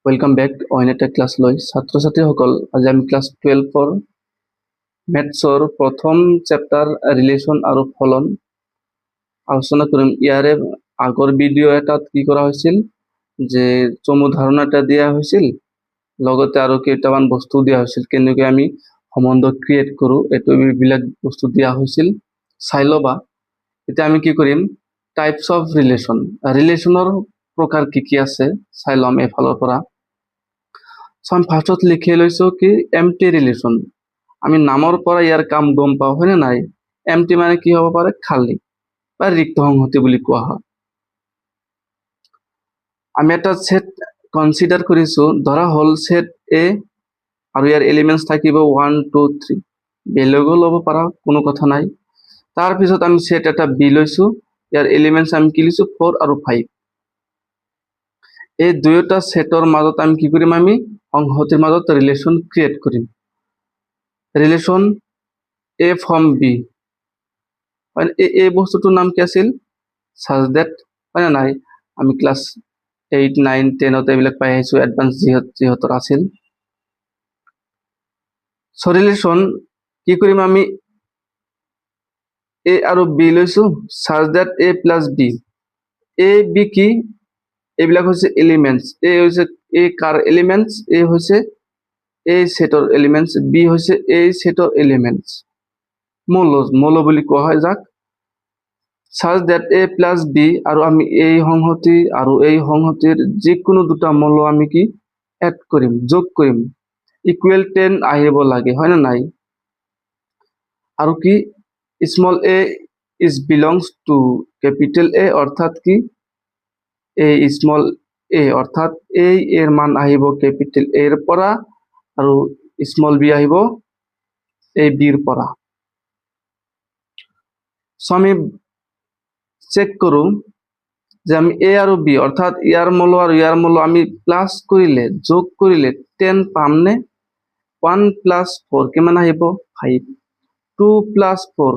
Welcome back অইন এটা class লৈ ছাত্ৰ ছাত্ৰীসকল আজি আমি ক্লাছ 12 মেথছৰ প্ৰথম চেপ্টাৰ ৰিলেশ্যন আৰু ফলন আলোচনা কৰিম। ইয়াৰে আগৰ ভিডিঅ' এটাত কি কৰা হৈছিল যে চমু ধাৰণা এটা দিয়া হৈছিল, লগতে আৰু কেইটামান বস্তু দিয়া হৈছিল, কেনেকৈ আমি সম্বন্ধ ক্ৰিয়েট কৰোঁ এইবিলাক বস্তু দিয়া হৈছিল, চাই ল'বা। এতিয়া আমি কি কৰিম, টাইপছ অফ ৰিলেশ্যনৰ প্ৰকাৰ কি কি আছে চাই ল'ম এফালৰ পৰা। আমি ফাৰ্ষ্টত লিখি লৈছো কি এমটি ৰিলেশ্যন। আমি নামৰ পৰা ইয়াৰ কাম গম পাওঁ, হয়নে নাই? এমটি মানে কি হ'ব পাৰে, খালী বা ৰিক্ত সংহতি বুলি কোৱা হয়। আমি এটা সেট কনসিডাৰ কৰিছো, ধৰা হ'ল সেট এ আৰু ইয়াৰ এলিমেন্টস থাকিব 1 2 3, বেলেগো ল'ব পাৰা, কোনো কথা নাই। তাৰপিছত আমি সেট এটা বি লৈছো, ইয়াৰ এলিমেন্টস আমি কি লৈছো 4 আৰু 5। এই দুয়োটা সেটৰ মাজত আমি কি কৰিম, আমি সংহতিৰ মাজত ৰিলেশ্যন ক্ৰিয়েট কৰিম। ৰিলেশ্যন এ ফ্ৰম বি, এই বস্তুটোৰ নাম কি আছিল, such that, হয় নাই? আমি ক্লাছ 8 9 10 এইবিলাক পাই আহিছো, এডভান্স যিহেতু আছিল। সো ৰিলেশ্যন কি কৰিম, আমি এ আৰু বি লৈছো, such that a plus b, A B কি, এইবিলাক হৈছে এলিমেন্টস। এ হৈছে এ কাৰ এলিমেন্টস, এ হৈছে এই সেটৰ এলিমেন্টস, বি হৈছে এই সেটৰ এলিমেন্টস, মৌল বুলি কোৱা হয় যাক। such that a plus b, আৰু আমি এই সংহতি আৰু এই সংহতিৰ যিকোনো দুটা মৌল আমি কি এড কৰিম, যোগ কৰিম, ইকুৱেল 10 আহিব লাগে, হয় না নাই? আৰু কি small a is belongs to capital A, অৰ্থাৎ কি এই স্মল a অৰ্থাৎ এই এৰ মান আহিব ক্যাপিটাল A এৰ পৰা, আৰু স্মল b আহিব এই b এৰ পৰা। সো আমি চেক কৰো যে আমি এ আৰু বি অৰ্থাৎ ইয়াৰ মৌল আৰু ইয়াৰ মৌল আমি প্লাস কৰিলে, যোগ কৰিলে 10 পাম নে? 1 plus 4 কিমান আহিব 5, 2 plus 4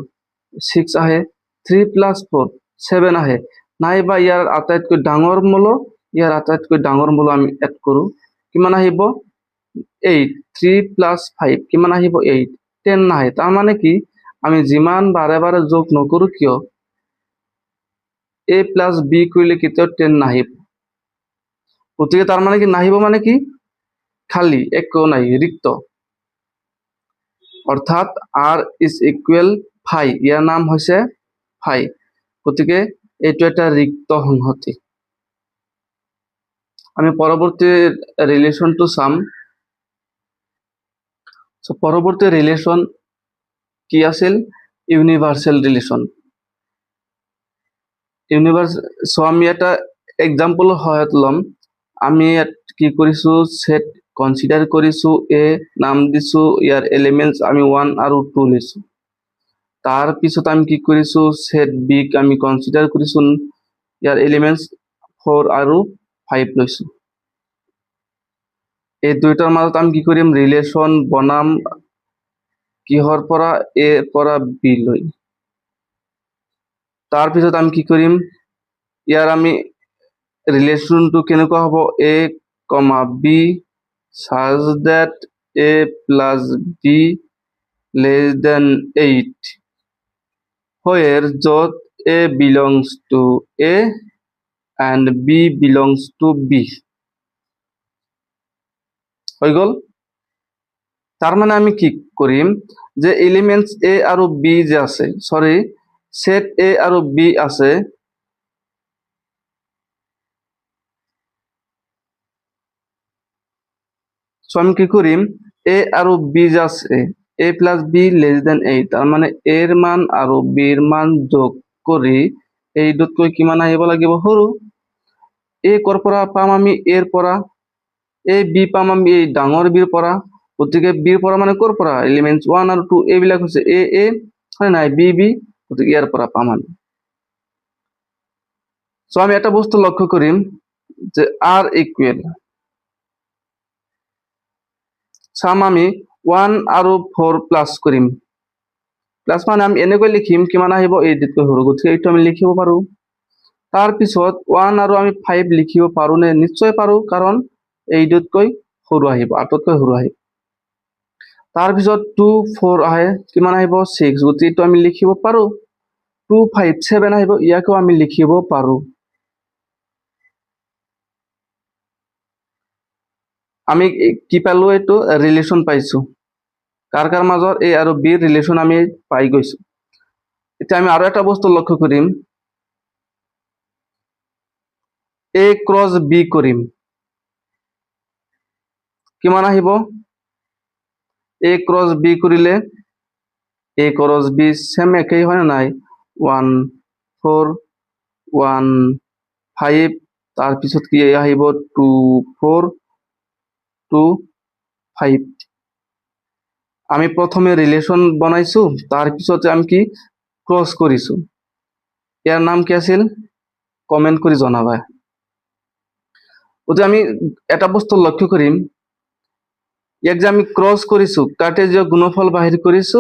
6 আহে, 3 plus 4 7 আহে, নাইবা ইয়াৰ আটাইতকৈ ডাঙৰ মৌল, ইয়াৰ আটাইতকৈ ডাঙৰ মৌল আমি এড কৰো, কিমান আহিব 8, 3 plus 5 কিমান আহিব 8, 10 নাহে। তাৰ মানে কি, আমি যিমান বাৰে বাৰে যোগ নকৰো কিয় a plus b কৰিলে কেতিয়াও 10 নাহিব। গতিকে তাৰ মানে কি, নাহিব মানে কি, খালি, একো নাই, ৰিক্ত, অৰ্থাৎ r is equal 5, ইয়াৰ নাম হৈছে 5। গতিকে এইটো এটা ৰিক্ত সংহতি। আমি পৰৱৰ্তী ৰিলেশ্যনটো চাম। সো পৰৱৰ্তী ৰিলেশ্যন কি আছিল, ইউনিভাৰ্সেল ৰিলেশ্যন। সো আমি এটা এক্সাম্পল সহায়ত ল'ম। আমি কি কৰিছো, সেট কনসিডাৰ কৰিছো, এ নাম দিছো, ইয়াৰ এলিমেন্টস আমি 1 আৰু 2 লৈছো। তাৰ পিছত আমি কি কৰিছো, সেট বি আমি কনসিডাৰ কৰিছো, ইয়াৰ এলিমেন্টস 4 আৰু 5 লৈছো। এই দুইটাৰ মাজত আমি কি কৰিম, ৰিলেশ্যন বনাম কিহৰ পৰা, এ পৰা বি লৈ। তাৰ পিছত আমি কি কৰিম, ইয়াৰ আমি ৰিলেশ্যনটো কেনেকুৱা হ'ব, a, b such that a plus b less than 8, where য'ত a belongs to a and b belongs to b। হৈ গ'ল। তার মানে আমি কি কৰিম, যে এলিমেন্টস a আৰু b যে আছে, সৰি সেট a আৰু b আছে, সো আমি কি কৰিম, a আৰু b যে আছে, a plus b less than 8, তাৰ মানে a এৰ মান আৰু b এৰ মান যোগ কৰি এই দুটকৈ কিমান আহিব লাগিব, সৰু। a কৰ পৰা পাম, আমি a এৰ পৰা, a b পাম আমি এই ডাঙৰ b এৰ পৰা। গতিকে b এৰ পৰা মানে কৰ পৰা, এলিমেন্টস 1 আৰু 2 এইবিলাক হৈছে a a, হয় নাই, b b, গতিকে ইয়াৰ পৰা পাম আমি। সো আমি এটা বস্তু লক্ষ্য কৰিম যে r ইকুৱেল চাম, আমি 1 আৰু 4 প্লাস কৰিম, প্লাস মানে আমি এনেকৈ লিখিম, কিমান আহিব 8 তকৈ সৰু, গতিকে এইটো আমি লিখিব পাৰো। তাৰ পিছত 1 আৰু আমি 5 লিখিব পাৰো নে? নিশ্চয় পাৰো, কাৰণ 8তকৈ সৰু আহিব, 8তকৈ সৰু আহিব। তাৰপিছত 2 4 আহে, কিমান আহিব 6, গতিকে এইটো আমি লিখিব পাৰো। 2 5 7 আহিব, ইয়াকো আমি লিখিব পাৰো। আমি কি পালো, এইটো ৰিলেশ্যন পাইছো, কাৰ কাৰ মাজৰ A আৰু B ৰিলেশ্যন আমি পাই গৈছো। এতিয়া আমি আৰু এটা বস্তু লক্ষ্য কৰিম, A ক্ৰছ B কৰিম, কিমান আহিব, A ক্ৰছ B কৰিলে A ক্ৰছ B সেম একেই হয় না নাই, 1 4 1 5, তাৰপিছত কি আহিব 2 4 2 5। আমি প্ৰথমে ৰিলেশ্যন বনাইছো, তাৰপিছতে আমি কি ক্ৰছ কৰিছো। ইয়াৰ নাম কি আছিল, কমেন্ট কৰি জনাবা। আমি এটা বস্তু লক্ষ্য কৰিম, ইয়াক যে আমি ক্ৰছ কৰিছো, কাৰ্টেজীয় গুণফল বাহিৰ কৰিছো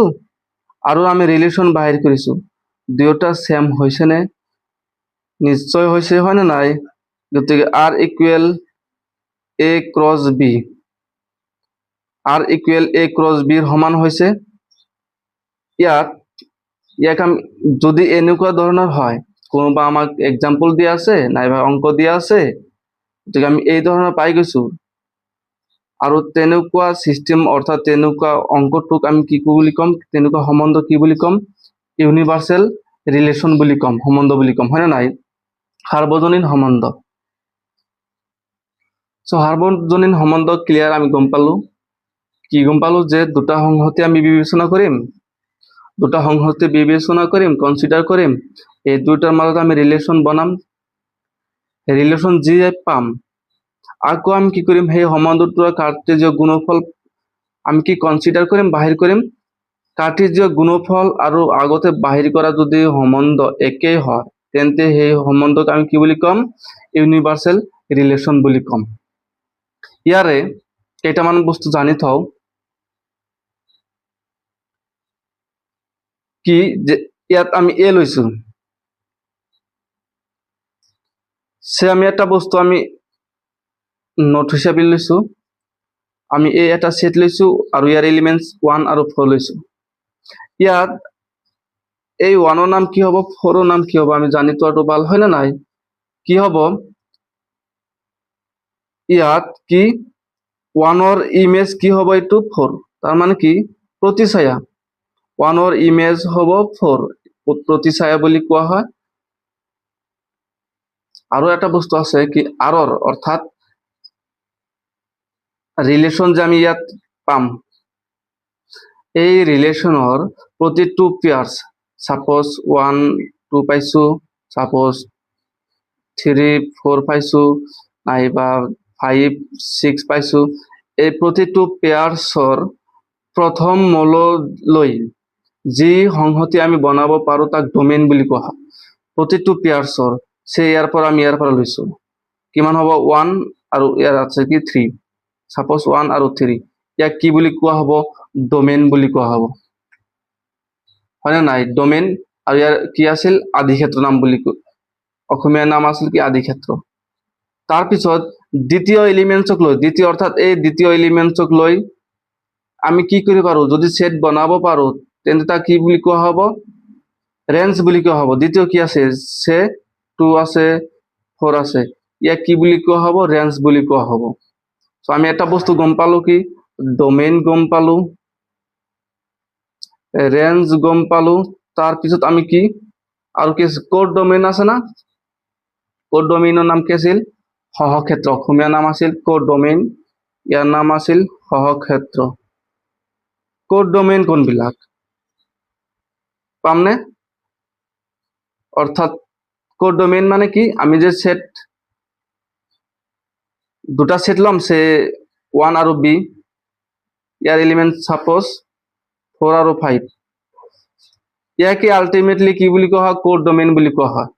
আৰু আমি ৰিলেশ্যন বাহিৰ কৰিছো, দুয়োটা সেম হৈছে নে, নিশ্চয় হৈছে, হয় না নাই। গতিকে R equal A cross B, R equal A cross B ৰ সমান হৈছে। ইয়াক আমি যদি এনেকুৱা ধৰণৰ হয়, কোনোবা আমাক এক্সাম্পল দিয়া আছে নাইবা অংক দিয়া আছে, গতিকে আমি এই ধৰণৰ পাই গৈছো, আৰু তেনেকুৱা সিস্টেম অৰ্থাৎ তেনেকুৱা অংকটোক আমি কি বুলি কম, তেনেকুৱা সম্বন্ধ কি বুলি কম, ইউনিভাৰ্সেল ৰিলেশ্যন বুলি কম, সম্বন্ধ বুলি কম, হয় না নাই, সাৰ্বজনীন সম্বন্ধ। সাৰ্বজনীন সম্বন্ধ ক্লিয়াৰ, আমি গম পালো, কি গম পালো যে দুটা সংহতি আমি বিবেচনা কৰিম, দুটা সংহতি বিবেচনা কৰিম, কনসিডাৰ কৰিম, এই দুটাৰ মাজত আমি ৰিলেশ্যন বনাম, ৰিলেশ্যন যি পাম, আকৌ আমি কি কৰিম, সেই সম্বন্ধটোৰ কাৰ্টেজীয় গুণফল আমি কি কনসিডাৰ কৰিম, বাহিৰ কৰিম। কাৰ্টেজীয় গুণফল আৰু আগতে বাহিৰ কৰা যদি সম্বন্ধ একেই হয়, তেন্তে সেই সম্বন্ধক আমি কি বুলি কম, ইউনিভাৰ্সেল ৰিলেশ্যন বুলি কম। ইয়াৰে কেইটামান বস্তু জানি থওঁ, কি যে ইয়াত আমি A লৈছো, সে আমি এটা বস্তু আমি নোট হিসাবে লৈছো, আমি এই এটা সেট লৈছো আৰু ইয়াৰ এলিমেন্টস 1 আৰু 4 লৈছো। ইয়াত এই 1 ৰ নাম কি হ'ব, 4 ৰ নাম কি হ'ব, আমি জানি থোৱাটো ভাল, হয় না নাই। কি হ'ব, ইয়াত কি 1 ৰ ইমেজ কি হ'ব, এইটো 4, তাৰ মানে কি প্ৰতিছায়া, 1 ৰ ইমেজ হ'ব 4, প্ৰতিছায়া বুলি কোৱা হয়। আৰু এটা বস্তু আছে কি R ৰ, অৰ্থাৎ ৰিলেশ্যন যে আমি ইয়াত পাম, এই ৰিলেশ্যনৰ প্ৰতিটো পেয়াৰ্স, সাপোজ 1 2 পাইছো, সাপোজ 3 4 পাইছো, নাইবা 5 6 পাইছো, এই প্ৰতিটো পেয়াৰ্সৰ প্ৰথম মৌললৈ যি সংহতি আমি বনাব পাৰো, তাক ডোমেইন বুলি কোৱা হয়। প্ৰতিটো পেয়াৰ্সৰ, সে ইয়াৰ পৰা আমি ইয়াৰ পৰা লৈছো, কিমান হ'ব 1 আৰু ইয়াৰ আছে কি 3, সাপোজ 1 আৰু 3, ইয়াক কি বুলি কোৱা হ'ব, ডোমেইন বুলি কোৱা হ'ব, হয় না নাই। ডোমেইন, আৰু ইয়াৰ কি আছিল, আদিক্ষেত্ৰ নাম বুলি কয়, অসমীয়া নাম আছিল কি আদিক্ষেত্ৰ। তাৰপিছত দ্বিতীয় এলিমেন্টছক লৈ, দ্বিতীয় অৰ্থাৎ এই দ্বিতীয় এলিমেন্টছক লৈ আমি কি কৰিব পাৰো, যদি সেট বনাব পাৰো, তেন্তে তাক কি বুলি কোৱা হ'ব, ৰেঞ্জ বুলি কোৱা হ'ব। দ্বিতীয় কি আছে, সে 2 আছে 4 আছে, ইয়াক কি বুলি কোৱা হ'ব, ৰেঞ্জ বুলি কোৱা হ'ব। আমি এটা বস্তু গম পালো, কি ডোমেইন গম পালো, ৰেঞ্জ গম পালো, তাৰপিছত আমি কি আৰু কি কোড ডোমেইন আছে না, কোড ডোমেইনৰ নাম কি আছিল, সহক্ষেত্ৰ, অসমীয়া নাম আছিল কোড ডোমেইন, ইয়াৰ নাম আছিল সহক্ষেত্ৰ। কোড ডোমেইন কোনবিলাক পামনে, অর্থাৎ কোড ডোমেইন মানে কি, আমি যে সেট দুটা সেট লম, সে 1 আৰু B, ইয়াৰ এলিমেন্ট সাপোজ 4 আৰু 5, ইয়াকে আলটিমেটলি কি বুলি কোৱা হয়, কোড ডোমেইন বুলি কোৱা হয়।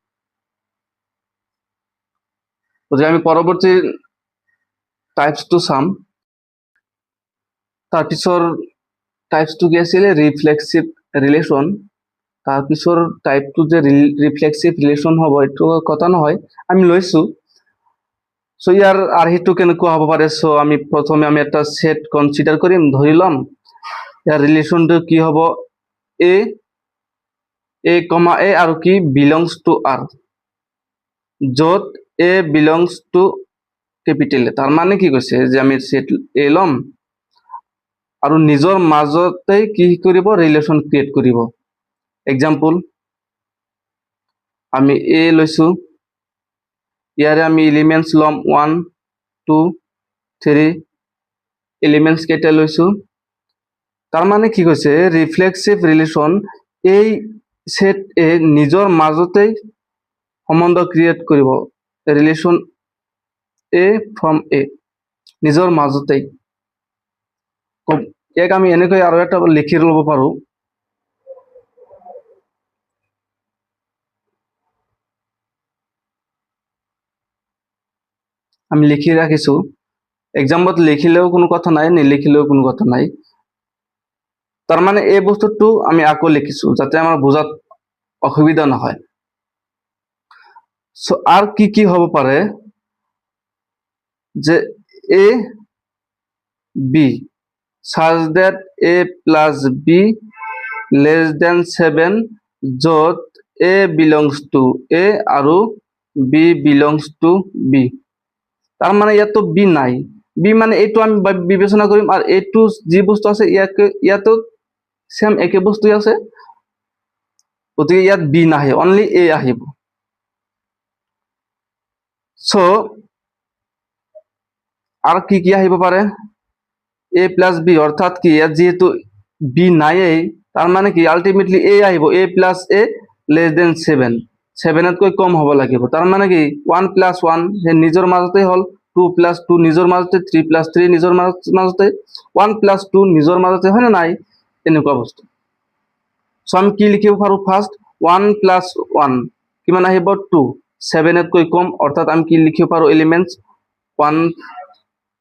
আমি পৰৱৰ্তী টাইপসটো চাম। তাৰপিছৰ টাইপসটো কি আছিলে, ৰিফ্লেক্সিভ ৰিলেশ্যন। তাৰপিছৰ টাইপটো যে ৰিফ্লেক্সিভ ৰিলেশ্যন হ'ব, এইটো কথা নহয়, আমি লৈছো সো ইয়াৰ আৰ্হিটো কেনেকুৱা হ'ব পাৰে? সো আমি প্ৰথমে আমি এটা সেট কনসিডাৰ কৰিম, ধৰি ল'ম ইয়াৰ ৰিলেশ্যনটো কি হ'ব, এ এ আৰু কি বিলংছ টু আৰ, য'ত এ বিলংছ টু কেপিটেল এ। তাৰ মানে কি কৈছে যে আমি সেট এ ল'ম আৰু নিজৰ মাজতে কি কৰিব, ৰিলেশ্যন ক্ৰিয়েট কৰিব। এক্সাম্পল, আমি এ লৈছো, ইয়াৰে আমি এলিমেন্টস ল'ম 1 2 3, এলিমেন্টস কেইটা লৈছো। তাৰ মানে কি কৈছে, ৰিফ্লেক্সিভ ৰিলেশ্যন এই সেট এ নিজৰ মাজতেই সম্বন্ধ ক্ৰিয়েট কৰিব, ৰিলেশ্যন এ ফ্ৰম এ নিজৰ মাজতেই। ইয়াক আমি এনেকৈ আৰু এটা লিখি ল'ব পাৰো, আমি লিখি ৰাখিছো। এক্সাম্পলত লিখিলেও কোনো কথা নাই, নিলিখিলেও কোনো কথা নাই। তাৰ মানে এই বস্তুটো আমি আকৌ লিখিছো যাতে আমাৰ বুজাত অসুবিধা নহয়। সো আৰ কি হ'ব পাৰে, যে A B such that a plus b less than 7, য'ত a belongs to a আৰু b belongs to b। তাৰ মানে ইয়াতো b নাই, b মানে এইটো আমি বিবেচনা কৰিম, আৰু এইটো যি বস্তু আছে ইয়াতো সেম একে বস্তুই আছে, গতিকে ইয়াত b নাহে, অনলি a আহিব। সো আর কি আহিব পাৰে, এ প্লাস বি, অর্থাৎ কি ইয়াত যেহেতু বি নাইয়েই, তার মানে কি আলটিমেটলি এ আহিব, এ প্লাস এ লেস দেন 7, 7তকৈ কম হ'ব লাগিব। তাৰ মানে কি 1 প্লাস 1 হে নিজৰ মাজতে হ'ল, 2 প্লাস 2 নিজৰ মাজতে, 3 প্লাস 3 নিজৰ মাজতে, 1 প্লাস 2 নিজৰ মাজতে, হয় না নাই? এনেকুৱা বস্তু। সো আমি কি লিখিব পাৰো, ফাৰ্স্ট 1 প্লাস 1 কিমান আহিব, 2, 7তকৈ কম, অৰ্থাৎ আমি কি লিখিব পাৰো, এলিমেন্টস 1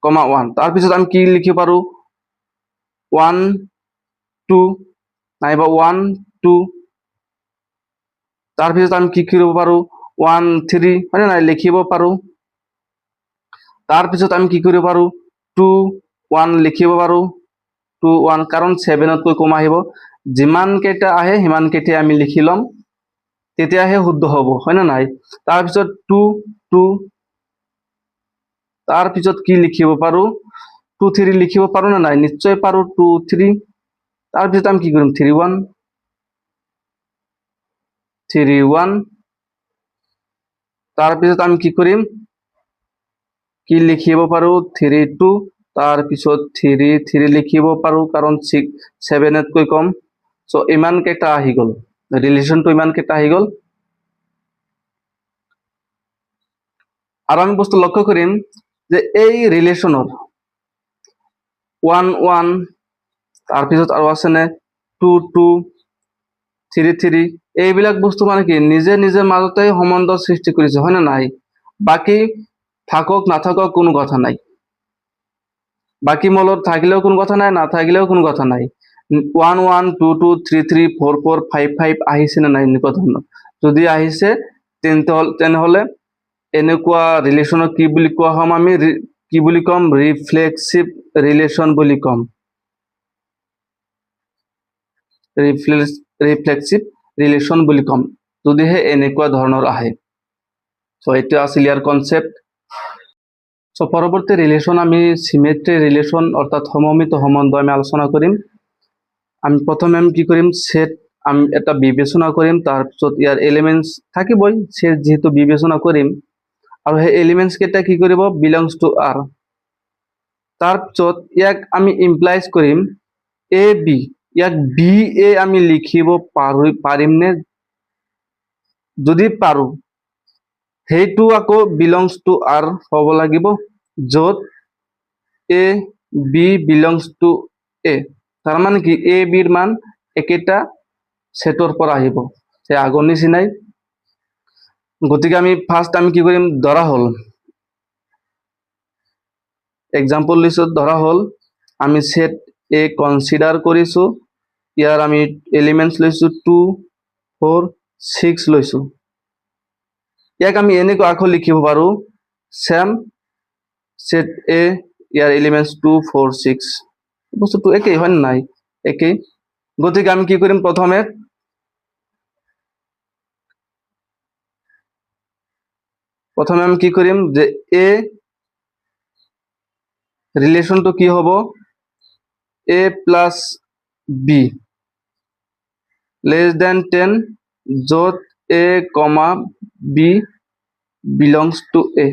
1। তাৰপিছত আমি কি লিখিব পাৰো, 1 2 নাইবা 1 2। তাৰপিছত আমি কি কৰিব পাৰো, 1 3, হয় না নাই, লিখিব পাৰো। তাৰপিছত আমি কি কৰিব পাৰো, 2 1 লিখিব পাৰো, 2 1, কাৰণ 7তকৈ কম আহিব। যিমান কেইটা আহে সিমান কেইটা আমি লিখি ল'ম, তেতিয়াহে শুদ্ধ হ'ব, হয় না নাই? তাৰপিছত 2 2, তাৰপিছত কি লিখিব পাৰো, 2 3 লিখিব পাৰো না নাই? নিশ্চয় পাৰো, 2 3। তাৰপিছত আমি কি কৰিম, 3 1 3 1। তাৰপিছত আমি কি কৰিম, কি লিখিব পাৰো, 3 2, তাৰপিছত 3 3 লিখিব পাৰো, কাৰণ 7তকৈ কম। সো ইমান কেইটা আহি গ'ল, ৰিলেশ্যনটো ইমান কেইটা আহি গ'ল। আৰু আমি বস্তু লক্ষ্য কৰিম যে এই ৰিলেশ্যনৰ 1 1, তাৰপিছত আৰু আছেনে 2 2 3 3, এইবিলাক বস্তু মানে কি নিজে নিজে মাজতে সম্বন্ধ সৃষ্টি কৰিছে, হয় না নাই? বাকি থাকক নাথাকক কোনো কথা নাই, বাকি মলত থাকিলেও কোনো কথা নাই, নাথাকিলেও কোনো কথা নাই। 1 1 2 2 3 3 4 4 5 5 আহিছে না নাই, এনেকুৱা ধৰণৰ যদি আহিছে, তেনেহলে এনেকুৱা ৰিলেশ্যনক কি বুলি কোৱা হ'ম, আমি কি বুলি ক'ম, ৰিফ্লেক্সিভ ৰিলেশ্যন বুলি ক'ম, ৰিফ্লেক্সিভ ৰিলেশ্যন বুলি ক'ম, যদিহে এনেকুৱা ধৰণৰ আহে। সো এটা আছিল ইয়াৰ কনসেপ্ট। সো পরবর্তী রিলেশন আমি সিমেট্রি রিলেশন অর্থাৎ সমমিত সম্বন্ধ আমি আলোচনা করিম। আমি প্রথমে আমি কি করিম, সেট আমি এটা বিবেচনা করিম, তারপিছত ইয়ার এলিমেন্টস থাকিবই, সেট যেহেতু বিবেচনা করিম, আৰু সেই এলিমেন্টস কেইটা কি কৰিব, বিলংস টু আৰ। তাৰপিছত ইয়াক আমি ইমপ্লাইজ কৰিম এ বি, ইয়াক বি এ আমি লিখিব পাৰিম নে? যদি পাৰো, সেইটো আকৌ বিলংস টু আৰ হ'ব লাগিব, য'ত এ বি বিলংস টু এ। তাৰ মানে কি এ বিৰ মান একেটা সেটৰ পৰা আহিব, সেই আগৰ নিচিনাই। গতিকে আমি ফাৰ্স্ট আমি কি কৰিম, ধৰা হ'ল এক্সাম্পল লৈছো, ধৰা হ'ল আমি সেট এ কনসিডাৰ কৰিছো, ইয়াৰ আমি এলিমেন্টস লৈছো 2 4 6 লৈছো। ইয়াক আমি এনেকৈ আকৌ লিখিব পাৰো, সেম সেট এ ইয়ার এলিমেন্টস 2 4 6 বস্তুটো একেই হয় নাই একেই গতিকে আমি কি কৰিম প্ৰথমে আমি কি কৰিম যে এ রিলেশনটো কি হ'ব a plus b less than 10 য'ত a, b belongs to a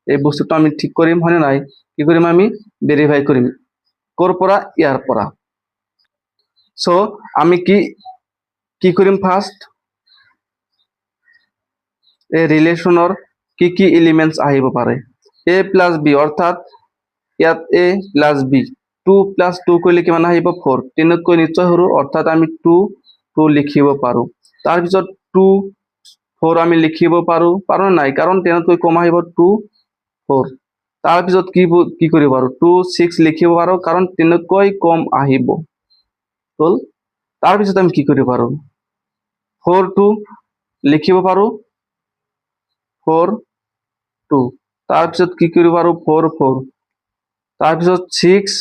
এই বস্তুটো আমি ঠিক কৰিম হয় নাই কি কৰিম আমি ভেৰিফাই কৰিম কৰ পৰা ইয়াৰ পৰা সো আমি কি কৰিম ফাৰ্স্ট এই ৰিলেশনৰ কি এলিমেন্টস আহিব পাৰে a প্লাস b অৰ্থাৎ ইয়াত a প্লাস b 2 প্লাস 2 কৰিলে কিমান আহিব 4 তিনতকৈ নিশ্চয় সৰু অৰ্থাৎ আমি 2 লিখিব পাৰো তাৰ পিছত 2 4 আমি লিখিব পাৰো নাই কাৰণ 10তকৈ কম আহিব 2 4 তাৰ পিছত কি কৰিব পাৰো 2 6 লিখিব পাৰো কাৰণ 10তকৈ কম আহিব হল তাৰ পিছত আমি কি কৰিব পাৰো 4 2 লিখিব পাৰো 4 2 তাৰ পিছত কি কৰিব পাৰো 4 4 তাৰ পিছত 6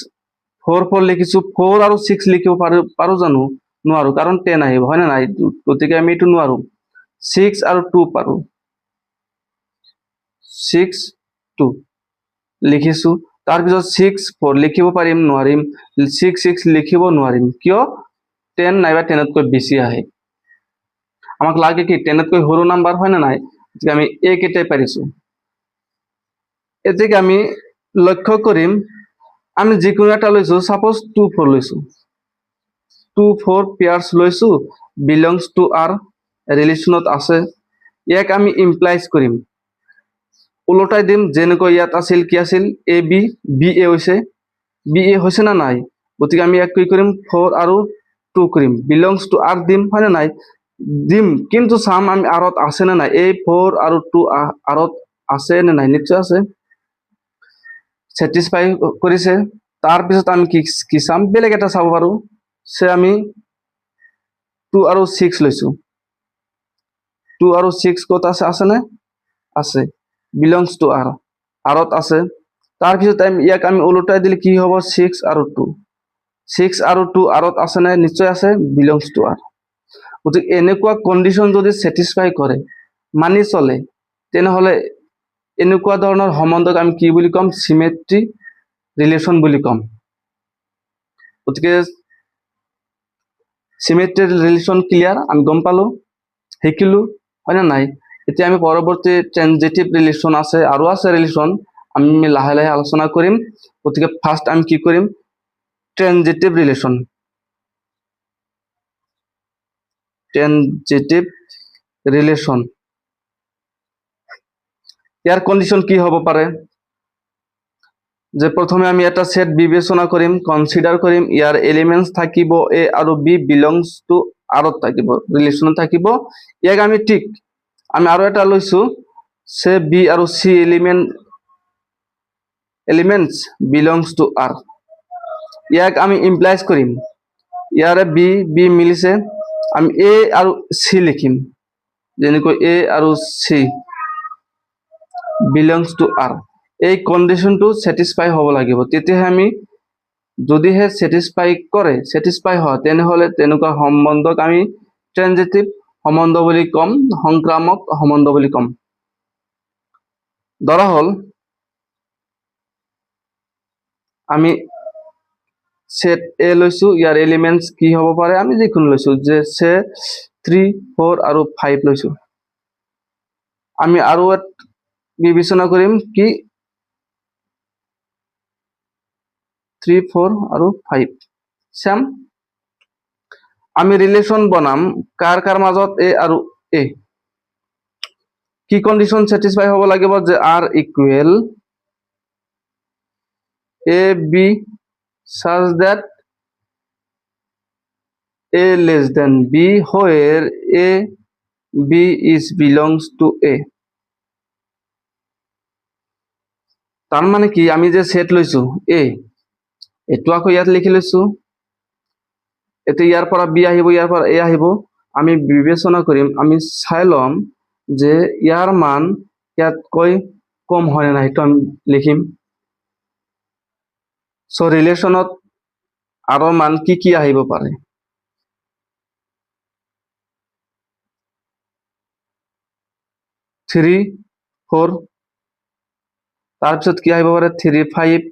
4 4 লিখিছো 4 আৰু 6 লিখিব পাৰো জানো নোৱাৰো কাৰণ 10 আহিব হয় না নাই গতিকে আমি এটো নোৱাৰো 6 আৰু 2 পাৰো 6 2 লিখিছো তাৰ পিছত 6 4 লিখিব পাৰিম নোৱাৰিম 6 6 লিখিব নোৱাৰিম কিয় 10 নাইবা 10তকৈ বেছি আহে আমাক লাগে কি 10তকৈ সৰু নাম্বাৰ হয় না নাই যে আমি a কেটাই পাৰিছো এদিকে আমি লক্ষ্য কৰিম আমি যিকোনো এটা লৈছো সাপোজ 2 4 লৈছো 2 4 পেয়ার্স লৈছো belongs to r রিলেশনত আছে ইয়াক আমি ইমপ্লাইজ কৰিম উলটাই দিম যেনেকৈ ইয়াত আছিল কি আছিল a b b a হৈছে না নাই গতিকে আমি ইয়াক কি কৰিম 4 আৰু 2 কৰিম belongs to r দিম হয় না নাই দিম কিন্তু সাম আমি আৰত আছে না নাই এই 4 আৰু 2 আৰত আছে না নাই নিশ্চয় আছে স্যাটিসফাই কৰিছে তাৰ পিছত আমি কি সাম বেলেগ এটা চাব পাৰো সে আমি 2 আৰু 6 লৈছো 2 আৰু 6 কত আছে না আছে belongs to r আৰত আছে তাৰ পিছত ইয়াক আমি উলটাই দিলে কি হ'ব 6 আৰু 2 6 আৰু 2 আৰত আছে না নিশ্চয় আছে belongs to r গতিকে এনেকুৱা কন্ডিশন যদি স্যাটিসফাই কৰে মানি চলে তেনেহলে এনেকুৱা ধৰণৰ সম্বন্ধক আমি কি বুলি কম সিমেট্ৰি ৰিলেশন বুলি কম গতিকে সিমেট্ৰি ৰিলেশন ক্লিয়াৰ আমি গম পালো শিকিলো হয় না নাই এতিয়া আমি পৰৱৰ্তী ট্ৰানজিটিভ ৰিলেশন আছে আৰু আছে ৰিলেশন আমি লাহে লাহে আলোচনা কৰিম গতিকে ফাৰ্স্ট আমি কি কৰিম ট্ৰানজিটিভ ৰিলেশন ইয়াৰ কন্ডিশন কি হ'ব পাৰে যে প্ৰথমে আমি এটা সেট বিবেচনা কৰিম কনসিডাৰ কৰিম ইয়াৰ এলিমেন্টস থাকিব a আৰু b belongs to r থাকিব ৰিলেশন থাকিব ইয়াক আমি ঠিক আমি আৰু এটা লৈছো সে b আৰু c elements belongs to r ইয়াক আমি ইমপ্লাইজ কৰিম ইয়াৰে b মিলিছে আমি a আৰু c লিখিম যেনেকৈ a আৰু c belongs to r এই কন্ডিশনটো স্যাটিসফাই হ'ব লাগিব তেতিয়াহে আমি যদিহে স্যাটিসফাই হয় তেনেহলে তেনেকুৱা সম্বন্ধক আমি ট্ৰানজিটিভ সম্বন্ধ বুলি কম সংক্ৰামক সম্বন্ধ বুলি কম ধৰা হল আমি সেট a লৈছো ইয়াৰ এলিমেন্টস কি হ'ব পাৰে আমি যিকোনো লৈছো যে সে 3 4 আৰু 5 লৈছো আমি আৰু বিবেচনা কৰিম কি 3 4 আৰু 5 সেম আমি ৰিলেশন বনাম কাৰ মাজত a আৰু a কি কন্ডিশন স্যাটিসফাই হ'ব লাগিব যে r equal a b such that a less than b where a b is belongs to a তার মানে কি আমি যে সেট লৈছো a এটো আকৌ ইয়াত লিখি লৈছো এতে ইয়াৰ পৰা b আহিব ইয়াৰ পৰা a আহিব আমি বিবেচনা কৰিম আমি চাই লম যে ইয়াৰ মান ইয়াতকৈ কম হয় না সেইটো আমি লিখিম। সো ৰিলেশ্যনত আৰু মান কি আহিব পাৰে? 3 4, তাৰপিছত কি আহিব পাৰে? 3 5,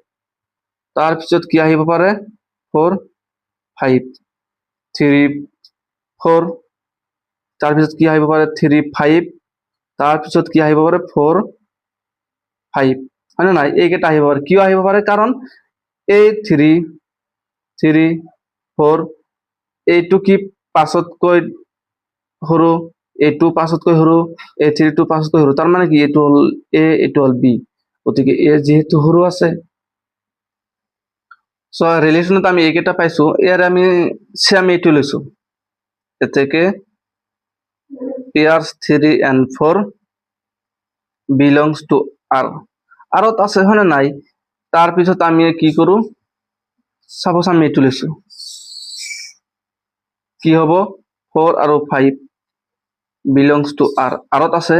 তাৰপিছত কি আহিব পাৰে? 4 5, 3 4, তাৰপিছত কি আহিব পাৰে? 3 5, তাৰপিছত কি আহিব পাৰে? 4 5, হয় নে নাই? এইকেইটা আহিব পাৰে। কিয় আহিব পাৰে? কাৰণ এই 3 3 4 এইটো কি পাঁচতকৈ সৰু, এইটো পাঁচতকৈ সৰু, এই 3 টো পাঁচতকৈ সৰু, তাৰ মানে কি এইটো হ'ল এ, এইটো হ'ল বি, গতিকে এ যিহেতু সৰু আছে। সো ৰিলেশ্যনত আমি এইকেইটা পাইছো, ইয়াৰ আমি চেম এইটো লৈছো, এতেকে pairs 3 and 4 belongs to R, আৰত আছে হয় নে নাই? তাৰপিছত আমি কি কৰো? সাপোজ আমি এইটো লৈছো, কি হ'ব? 4 আৰু 5 belongs to R, আৰত আছে।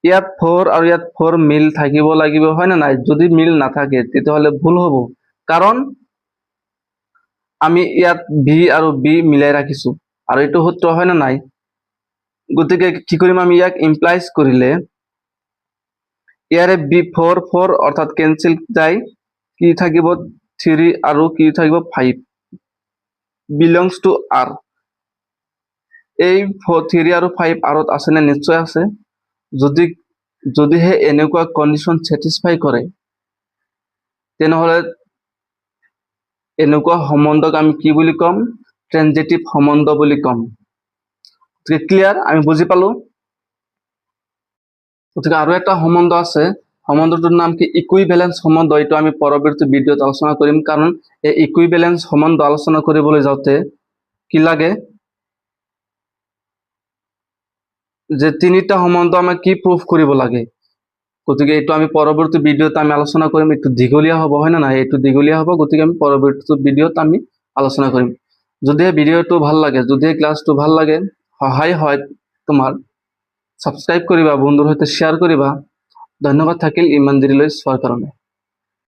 ইয়াত 4 আৰু ইয়াত 4 মিল থাকিব লাগিব হয় না নাই? যদি মিল নাথাকে তেতিয়াহ'লে ভুল হ'ব, কাৰণ আমি ইয়াত বি আৰু বি মিলাই ৰাখিছো, আৰু এইটো সূত্ৰ হয় না নাই? গতিকে কি কৰিম? আমি ইয়াক ইমপ্লাইজ কৰিলে ইয়াৰে বি 4 4 অৰ্থাৎ কেনসেল যায়, কি থাকিব? 3 আৰু কি থাকিব? 5 belongs to R। এই 3 আৰু 5 আৰত আছে নে? নিশ্চয় আছে। যদিহে এনেকুৱা কন্ডিশন স্যাটিসফাই কৰে, তেনেহ'লে এনেকুৱা সম্বন্ধক আমি কি বুলি কম? ট্ৰানজিটিভ সম্বন্ধ বুলি কম। ক্লিয়াৰ? আমি বুজি পালো। গতিকে আৰু এটা সম্বন্ধ আছে, সম্বন্ধটোৰ নাম কি? ইকুইভ্যালেন্স সম্বন্ধ। এইটো আমি পৰৱৰ্তী ভিডিঅ'ত আলোচনা কৰিম, কাৰণ এই ইকুইভ্যালেন্স সম্বন্ধ আলোচনা কৰিবলৈ যাওঁতে কি লাগে? যে তিনিটা সম্বন্ধ আমাক কি প্ৰুফ কৰিব লাগে। গতিকে এইটো আমি পৰৱৰ্তী ভিডিঅ'ত আমি আলোচনা কৰিম। এইটো দীঘলীয়া হ'ব হয় না নাই? এইটো দীঘলীয়া হ'ব, গতিকে আমি পৰৱৰ্তী ভিডিঅ'ত আমি আলোচনা কৰিম। যদিহে ভিডিঅ'টো ভাল লাগে, যদিহে ক্লাছটো ভাল লাগে, সহায় হয় তোমাৰ, সাবস্ক্ৰাইব কৰিবা, বন্ধুৰ সৈতে শ্বেয়াৰ কৰিবা। ধন্যবাদ থাকিল ইমান দেৰিলৈ চোৱাৰ কাৰণে।